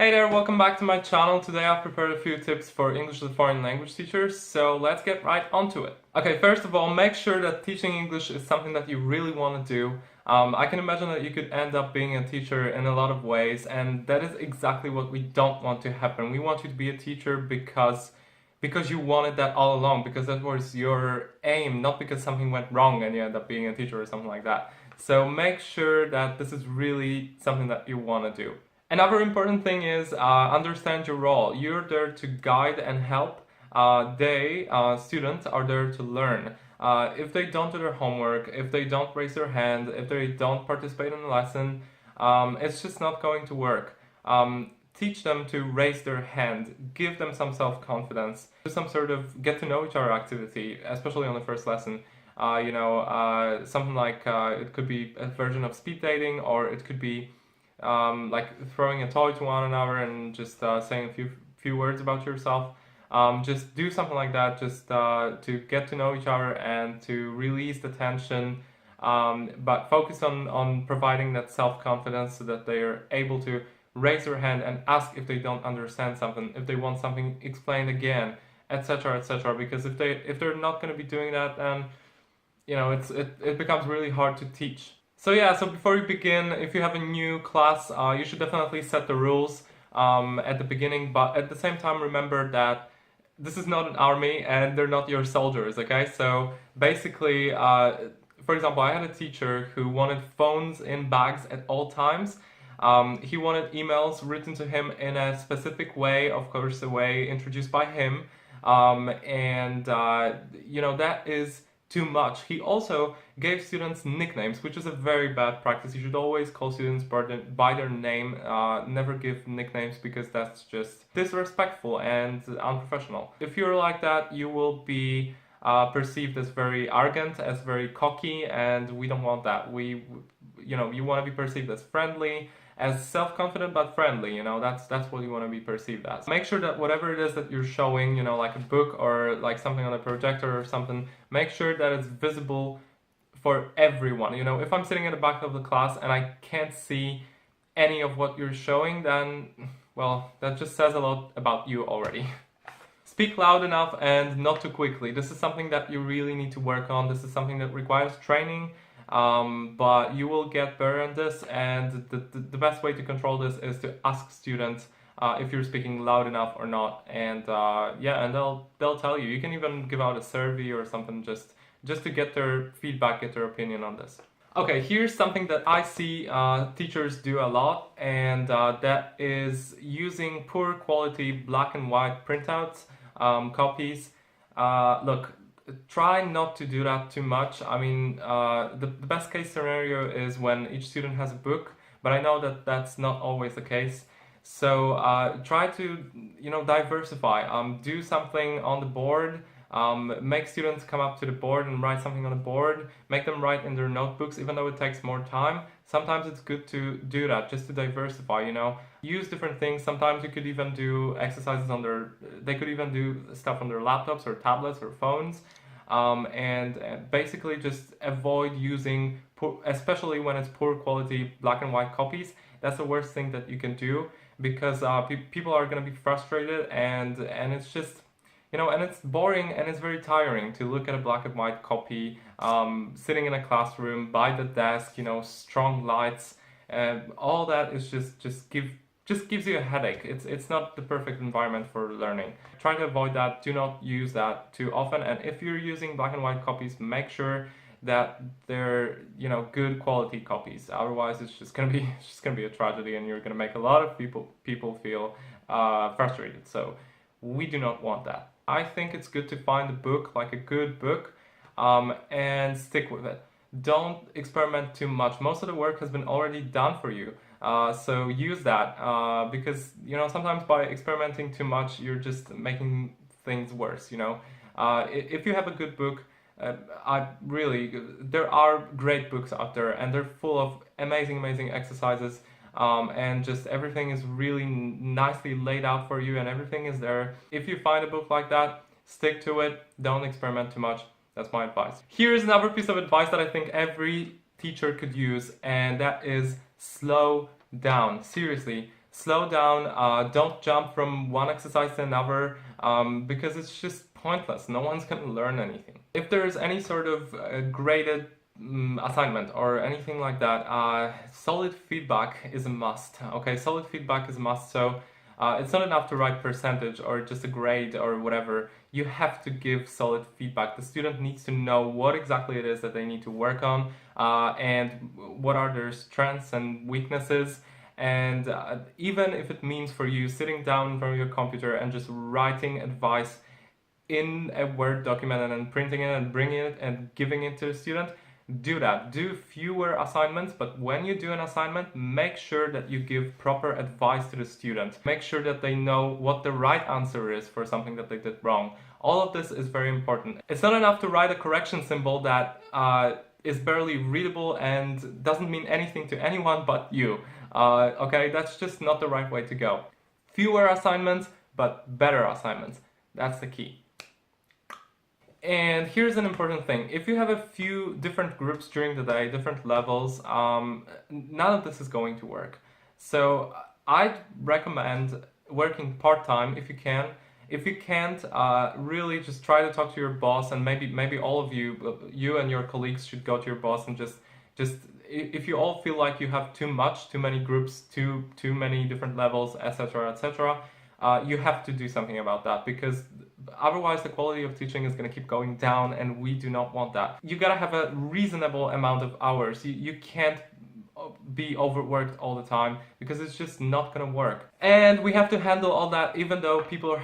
Hey there, welcome back to my channel. Today I've prepared a few tips for English as a foreign language teachers, so let's get right onto it. Okay, first of all, make sure that teaching English is something that you really want to do. I can imagine that you could end up being a teacher in a lot of ways, and that is exactly what we don't want to happen. We want you to be a teacher because you wanted that all along, because that was your aim, not because something went wrong and you end up being a teacher or something like that. So make sure that this is really something that you want to do. Another important thing is understand your role. You're there to guide and help. Students, are there to learn. If they don't do their homework, if they don't raise their hand, if they don't participate in the lesson, it's just not going to work. Teach them to raise their hand, give them some self-confidence, do some sort of get to know each other activity, especially on the first lesson. Something like it could be a version of speed dating, or it could be like throwing a toy to one another and just saying a few words about yourself. Just do something like that, just to get to know each other and to release the tension, but focus on providing that self-confidence so that they are able to raise their hand and ask if they don't understand something, if they want something explained again, etc., etc. Because if they're not going to be doing that, then it becomes really hard to teach. So before you begin, if you have a new class, you should definitely set the rules at the beginning, but at the same time remember that this is not an army and they're not your soldiers, okay? So basically, for example, I had a teacher who wanted phones in bags at all times. He wanted emails written to him in a specific way, of course, a way introduced by him, that is too much. He also gave students nicknames, which is a very bad practice. You should always call students by their name, never give nicknames, because that's just disrespectful and unprofessional. If you're like that, you will be perceived as very arrogant, as very cocky, and we don't want that. You want to be perceived as friendly, as self-confident but friendly, that's what you want to be perceived as. Make sure that whatever it is that you're showing, like a book or like something on a projector or something, make sure that it's visible for everyone. If I'm sitting at the back of the class and I can't see any of what you're showing, then, well, that just says a lot about you already. Speak loud enough and not too quickly. This is something that you really need to work on. This is something that requires training. But you will get better at this, and the best way to control this is to ask students if you're speaking loud enough or not, and and they'll tell you. You can even give out a survey or something just to get their feedback, get their opinion on this. Okay, here's something that I see teachers do a lot, and that is using poor quality black and white printouts, copies. Look, try not to do that too much. I mean, the best case scenario is when each student has a book, but I know that that's not always the case. So try to, diversify. Do something on the board. Make students come up to the board and write something on the board. Make them write in their notebooks, even though it takes more time. Sometimes it's good to do that, just to diversify, Use different things. Sometimes you could even do exercises they could even do stuff on their laptops or tablets or phones. And basically just avoid using, especially when it's poor quality black and white copies. That's the worst thing that you can do, because people are going to be frustrated, and it's just, and it's boring and it's very tiring to look at a black and white copy, sitting in a classroom by the desk, strong lights, all that is just gives you a headache. It's not the perfect environment for learning. Try to avoid that. Do not use that too often. And if you're using black and white copies, make sure that they're good quality copies. Otherwise, it's just gonna be a tragedy, and you're gonna make a lot of people feel frustrated. So we do not want that. I think it's good to find a book, like a good book, and stick with it. Don't experiment too much. Most of the work has been already done for you. So use that, because, sometimes by experimenting too much, you're just making things worse, If you have a good book, there are great books out there, and they're full of amazing exercises, and just everything is really nicely laid out for you, and everything is there. If you find a book like that, stick to it. Don't experiment too much. That's my advice. Here's another piece of advice that I think every teacher could use, and that is slow down. Seriously, slow down, don't jump from one exercise to another, because it's just pointless. No one's gonna learn anything. If there's any sort of graded assignment or anything like that, solid feedback is a must. Okay, solid feedback is a must. So it's not enough to write percentage or just a grade or whatever. You have to give solid feedback. The student needs to know what exactly it is that they need to work on, and what are their strengths and weaknesses. And even if it means for you sitting down in front of your computer and just writing advice in a Word document and then printing it and bringing it and giving it to the student, do that. Do fewer assignments, but when you do an assignment, make sure that you give proper advice to the student. Make sure that they know what the right answer is for something that they did wrong. All of this is very important. It's not enough to write a correction symbol that is barely readable and doesn't mean anything to anyone but you. Okay, that's just not the right way to go. Fewer assignments, but better assignments. That's the key. And here's an important thing. If you have a few different groups during the day, different levels, none of this is going to work. So I'd recommend working part-time if you can. If you can't, really just try to talk to your boss, and maybe all of you and your colleagues should go to your boss and just if you all feel like you have too many groups, too many different levels, etc., etc., you have to do something about that, because otherwise the quality of teaching is going to keep going down, and we do not want that. You gotta have a reasonable amount of hours. You can't be overworked all the time, because it's just not gonna work. And we have to handle all that even though people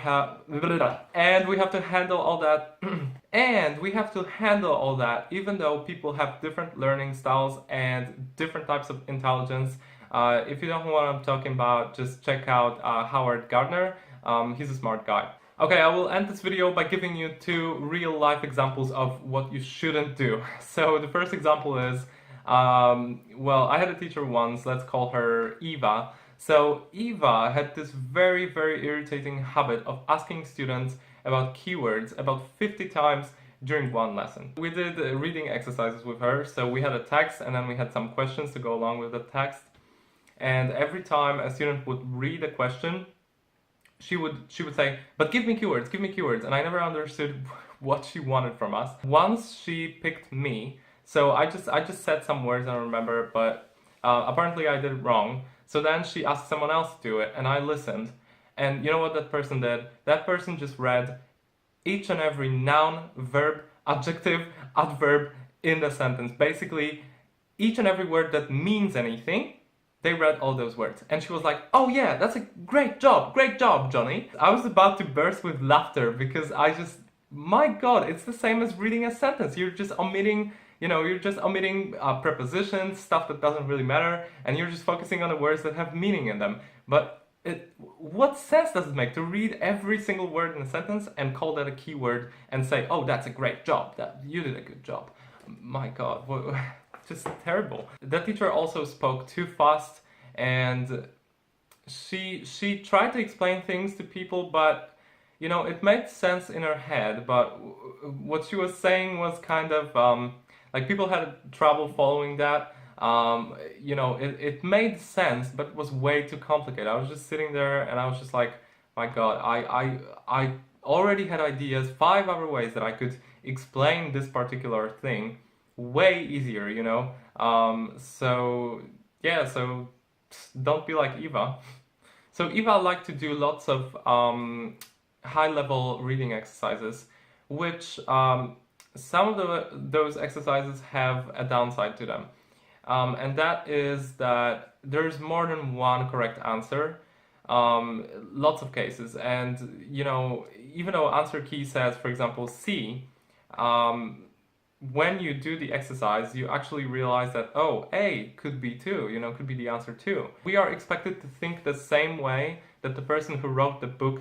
and we have to handle all that even though people have different learning styles and different types of intelligence. If you don't know what I'm talking about, just check out Howard Gardner. He's a smart guy. Okay, I will end this video by giving you 2 real-life examples of what you shouldn't do. So the first example is, well, I had a teacher once, let's call her Eva. So Eva had this very, very irritating habit of asking students about keywords about 50 times during one lesson. We did reading exercises with her, so we had a text and then we had some questions to go along with the text. And every time a student would read a question, she would say, but give me keywords, and I never understood what she wanted from us. Once she picked me, so I just said some words I don't remember, but apparently I did it wrong. So then she asked someone else to do it, and I listened. And you know what that person did? That person just read each and every noun, verb, adjective, adverb in the sentence. Basically, each and every word that means anything, they read all those words. And she was like, oh yeah, that's a great job, Johnny. I was about to burst with laughter, because my God, it's the same as reading a sentence. You're just omitting, prepositions, stuff that doesn't really matter, and you're just focusing on the words that have meaning in them. But what sense does it make to read every single word in a sentence and call that a keyword and say, oh, that's a great job, that you did a good job? My God, just terrible. That teacher also spoke too fast, and she tried to explain things to people, but it made sense in her head, but what she was saying was kind of like people had trouble following that. It made sense, but it was way too complicated. I was just sitting there and I was just like, my God, I already had ideas, 5 other ways that I could explain this particular thing way easier, so yeah, so don't be like Eva. So Eva liked to do lots of high-level reading exercises, which some of those exercises have a downside to them. And that is that there's more than one correct answer, lots of cases. And, even though answer key says, for example, C, when you do the exercise, you actually realize that, oh, A could be too, could be the answer too. We are expected to think the same way that the person who wrote the book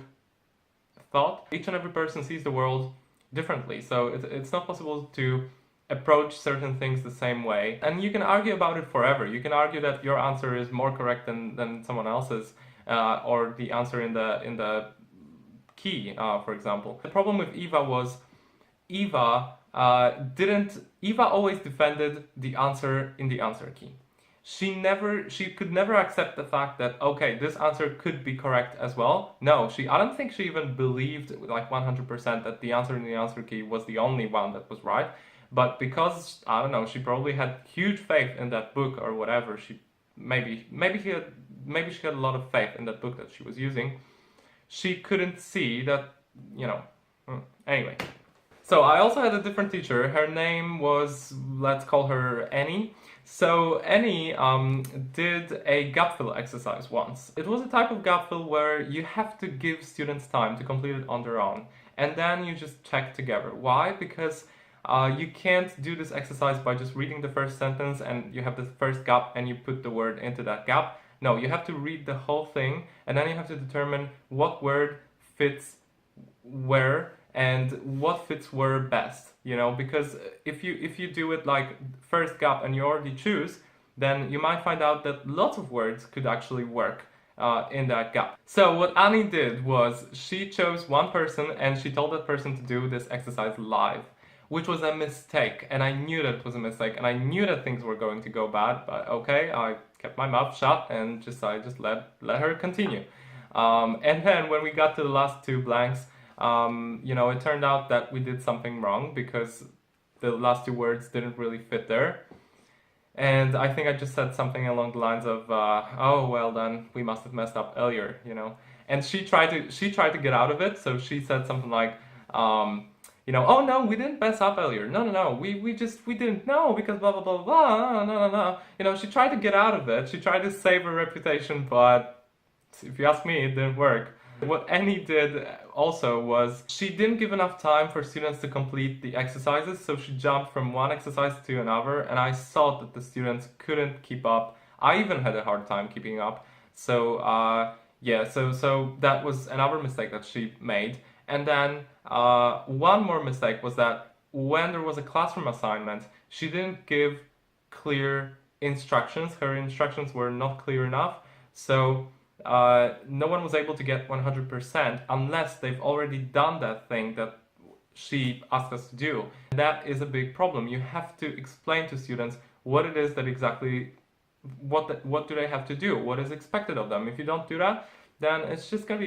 thought. Each and every person sees the world differently, so it's not possible to approach certain things the same way. And you can argue about it forever. You can argue that your answer is more correct than someone else's, or the answer in the key, for example. The problem with Eva was Eva always defended the answer in the answer key. she could never accept the fact that, okay, this answer could be correct as well. No, I don't think she even believed like 100% that the answer in the answer key was the only one that was right. But because, I don't know, she probably had huge faith in that book or whatever, maybe she had a lot of faith in that book that she was using. She couldn't see that, you know. Anyway. So I also had a different teacher. Her name was, let's call her Annie. So Annie did a gap fill exercise once. It was a type of gap fill where you have to give students time to complete it on their own. And then you just check together. Why? Because you can't do this exercise by just reading the first sentence and you have the first gap and you put the word into that gap. No, you have to read the whole thing and then you have to determine what word fits where and what fits where best, you know, because if you do it like first gap and you already choose, then you might find out that lots of words could actually work in that gap. So what Annie did was she chose one person and she told that person to do this exercise live, which was a mistake, and I knew that it was a mistake, and I knew that things were going to go bad, but okay, I kept my mouth shut and I just let her continue. And then when we got to the last two blanks, you know, it turned out that we did something wrong because the last two words didn't really fit there. And I think I just said something along the lines of, oh, well then, we must have messed up earlier, you know. And she tried to get out of it, so she said something like, you know, oh no, we didn't mess up earlier. No, we didn't know because blah, blah, blah, blah, no. You know, she tried to get out of it. She tried to save her reputation, but if you ask me, it didn't work. What Annie did also was she didn't give enough time for students to complete the exercises, so she jumped from one exercise to another, and I saw that the students couldn't keep up. I even had a hard time keeping up. So yeah, so that was another mistake that she made. And then one more mistake was that when there was a classroom assignment, she didn't give clear instructions. Her instructions were not clear enough. So no one was able to get 100% unless they've already done that thing that she asked us to do. That is a big problem. You have to explain to students what it is that exactly, what do they have to do, what is expected of them. If you don't do that, then it's just gonna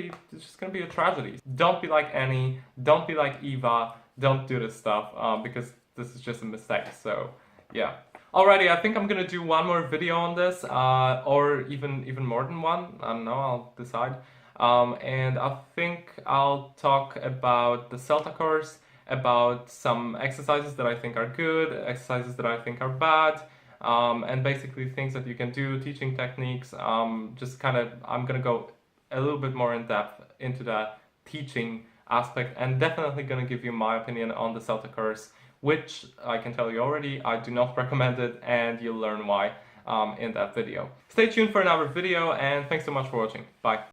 be a tragedy. Don't be like Annie, don't be like Eva, don't do this stuff because this is just a mistake. So yeah. Alrighty, I think I'm gonna do one more video on this, or even more than one. I don't know, I'll decide. And I think I'll talk about the CELTA course, about some exercises that I think are good, exercises that I think are bad, and basically things that you can do, teaching techniques. Just kind of, I'm gonna go a little bit more in depth into that teaching aspect, and definitely gonna give you my opinion on the CELTA course, which I can tell you already, I do not recommend it, and you'll learn why in that video. Stay tuned for another video, and thanks so much for watching. Bye.